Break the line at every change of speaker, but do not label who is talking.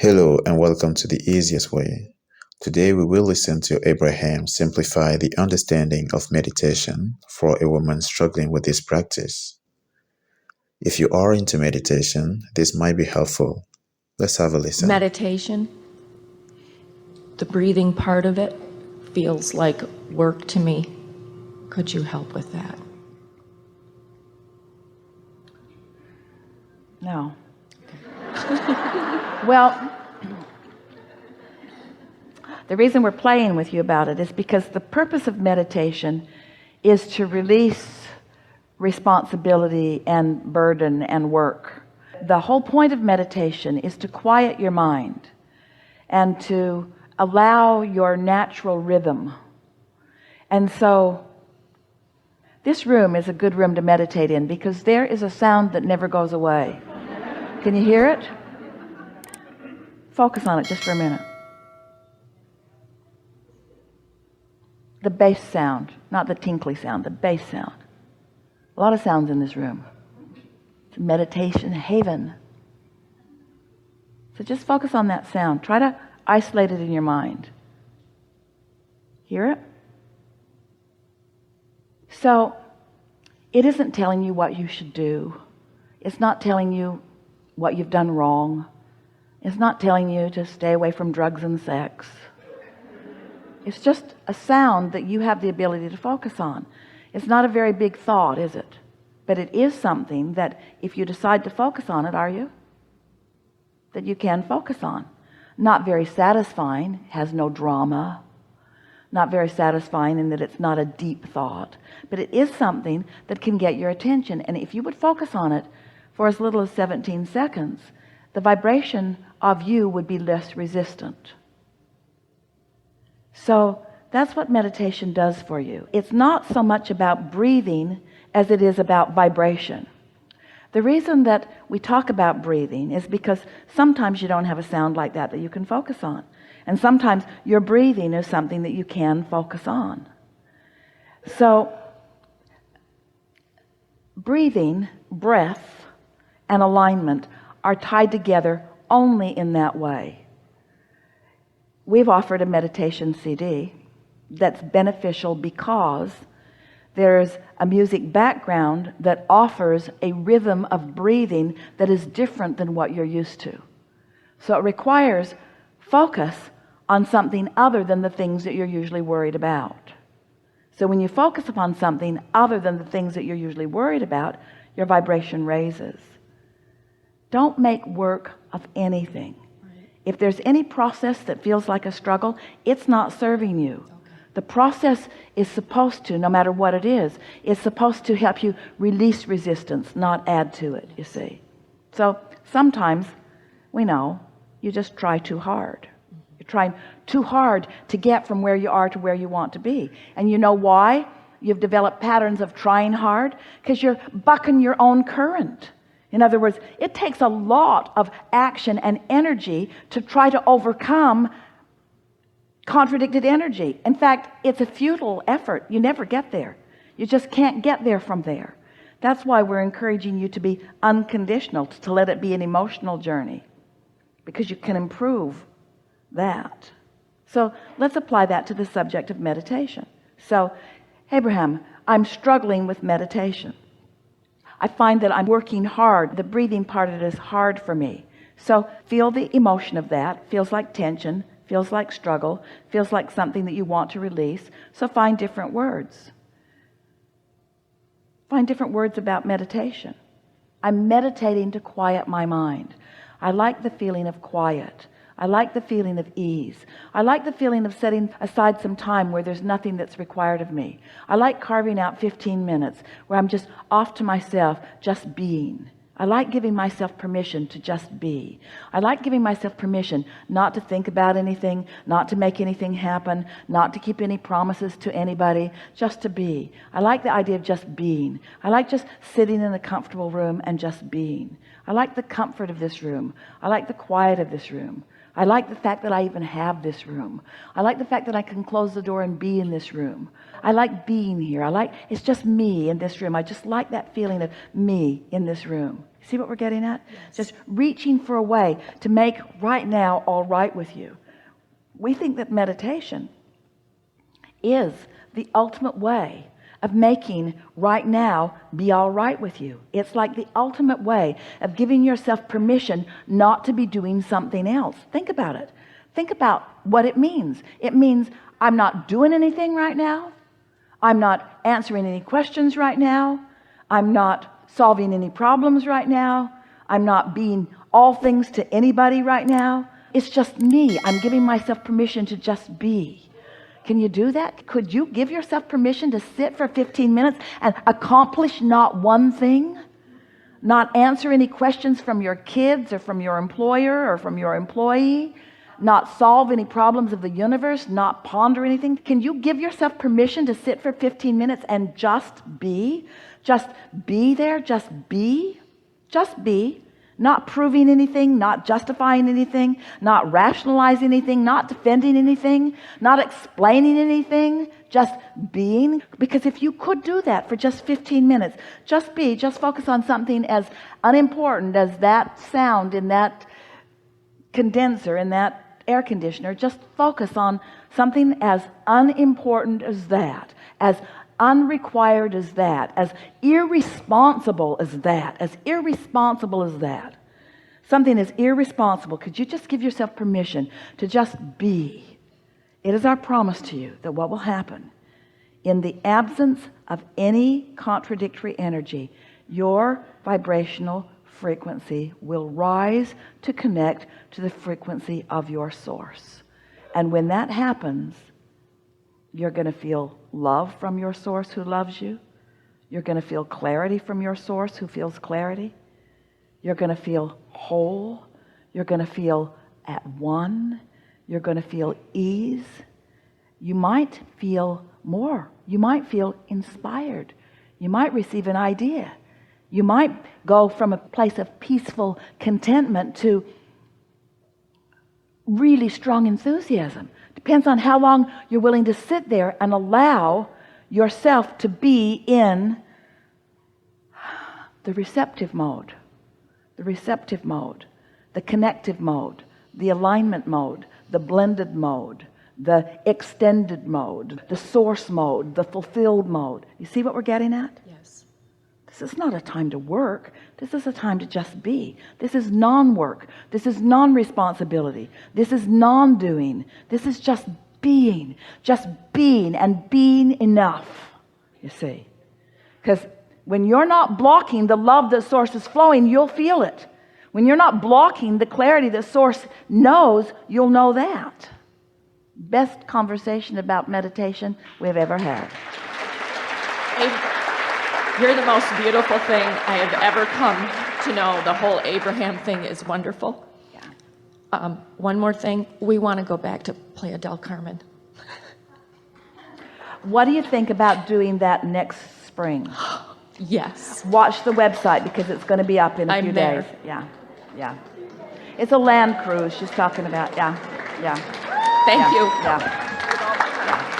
Hello and welcome to The Easiest Way. Today we will listen to Abraham simplify the understanding of meditation for a woman struggling with this practice. If you are into meditation, this might be helpful. Let's have a listen.
Meditation, the breathing part of it, feels like work to me. Could you help with that?
No. Well, the reason we're playing with you about it is because the purpose of meditation is to release responsibility and burden and work. The whole point of meditation is to quiet your mind and to allow your natural rhythm. And so this room is a good room to meditate in because there is a sound that never goes away. Can you hear it? Focus on it just for a minute. The bass sound, not the tinkly sound, the bass sound. A lot of sounds in this room. It's a meditation haven. So just focus on that sound. Try to isolate it in your mind. Hear it? So it isn't telling you what you should do. It's not telling you what you've done wrong. It's not telling you to stay away from drugs and sex. It's just a sound that you have the ability to focus on. It's not a very big thought, is it? But it is something that if you decide to focus on it, are you? That you can focus on. Not very satisfying, has no drama. Not very satisfying in that it's not a deep thought. But it is something that can get your attention. And if you would focus on it for as little as 17 seconds, the vibration of you would be less resistant. So that's what meditation does for you. It's not so much about breathing as it is about vibration. The reason that we talk about breathing is because sometimes you don't have a sound like that you can focus on. And sometimes your breathing is something that you can focus on. So breathing, breath, and alignment are tied together only in that way. We've offered a meditation CD that's beneficial because there's a music background that offers a rhythm of breathing that is different than what you're used to. So it requires focus on something other than the things that you're usually worried about. So when you focus upon something other than the things that you're usually worried about, your vibration raises. Don't make work of anything. If there's any process that feels like a struggle, it's not serving you. The process is supposed to, no matter what it is supposed to help you release resistance, not add to it, you see. So sometimes we know you just try too hard. You're trying too hard to get from where you are to where you want to be. And you know why you've developed patterns of trying hard? Because you're bucking your own current. In other words, it takes a lot of action and energy to try to overcome contradicted energy. In fact, it's a futile effort. You never get there. You just can't get there from there. That's why we're encouraging you to be unconditional, to let it be an emotional journey, because you can improve that. So let's apply that to the subject of meditation. So, Abraham, I'm struggling with meditation. I find that I'm working hard. The breathing part of it is hard for me. So feel the emotion of that. Feels like tension, feels like struggle, feels like something that you want to release. So find different words. Find different words about meditation. I'm meditating to quiet my mind. I like the feeling of quiet. I like the feeling of ease. I like the feeling of setting aside some time where there's nothing that's required of me. I like carving out 15 minutes where I'm just off to myself, just being. I like giving myself permission to just be. I like giving myself permission not to think about anything, not to make anything happen, not to keep any promises to anybody, just to be. I like the idea of just being. I like just sitting in a comfortable room and just being. I like the comfort of this room. I like the quiet of this room. I like the fact that I even have this room. I like the fact that I can close the door and be in this room. I like being here. It's just me in this room. I just like that feeling of me in this room. See what we're getting at? Yes. Just reaching for a way to make right now all right with you. We think that meditation is the ultimate way of making right now be all right with you. It's like the ultimate way of giving yourself permission not to be doing something else. Think about it. Think about what it means. It means I'm not doing anything right now. I'm not answering any questions right now. I'm not solving any problems right now. I'm not being all things to anybody right now. It's just me. I'm giving myself permission to just be. Can you do that? Could you give yourself permission to sit for 15 minutes and accomplish not one thing? Not answer any questions from your kids or from your employer or from your employee? Not solve any problems of the universe? Not ponder anything? Can you give yourself permission to sit for 15 minutes and just be? Just be there, just be. Not proving anything, not justifying anything, not rationalizing anything, not defending anything, not explaining anything, just being. Because if you could do that for just 15 minutes, just be, just focus on something as unimportant as that sound in that condenser, in that air conditioner. Just focus on something as unimportant as that, as unrequired as that, as irresponsible as that, something as irresponsible. Could you just give yourself permission to just be? It is our promise to you that what will happen in the absence of any contradictory energy, your vibrational frequency will rise to connect to the frequency of your source. And when that happens, you're going to feel love from your source who loves you. You're going to feel clarity from your source who feels clarity. You're going to feel whole. You're going to feel at one. You're going to feel ease. You might feel more. You might feel inspired. You might receive an idea. You might go from a place of peaceful contentment to really strong enthusiasm. Depends on how long you're willing to sit there and allow yourself to be in the receptive mode, the connective mode, the alignment mode, the blended mode, the extended mode, the source mode, the fulfilled mode. You see what we're getting at?
Yes.
This is not a time to work. This is a time to just be. This is non-work. This is non-responsibility. This is non-doing. This is just being and being enough, you see. Because when you're not blocking the love that source is flowing, you'll feel it. When you're not blocking the clarity that source knows, you'll know that. Best conversation about meditation we've ever had.
You're the most beautiful thing I have ever come to know. The whole Abraham thing is wonderful.
Yeah.
One more thing. We want to go back to Playa del Carmen.
What do you think about doing that next spring?
Yes.
Watch the website because it's going to be up in a few days. Yeah. It's a land cruise she's talking about. Yeah.
Thank you.
Yeah.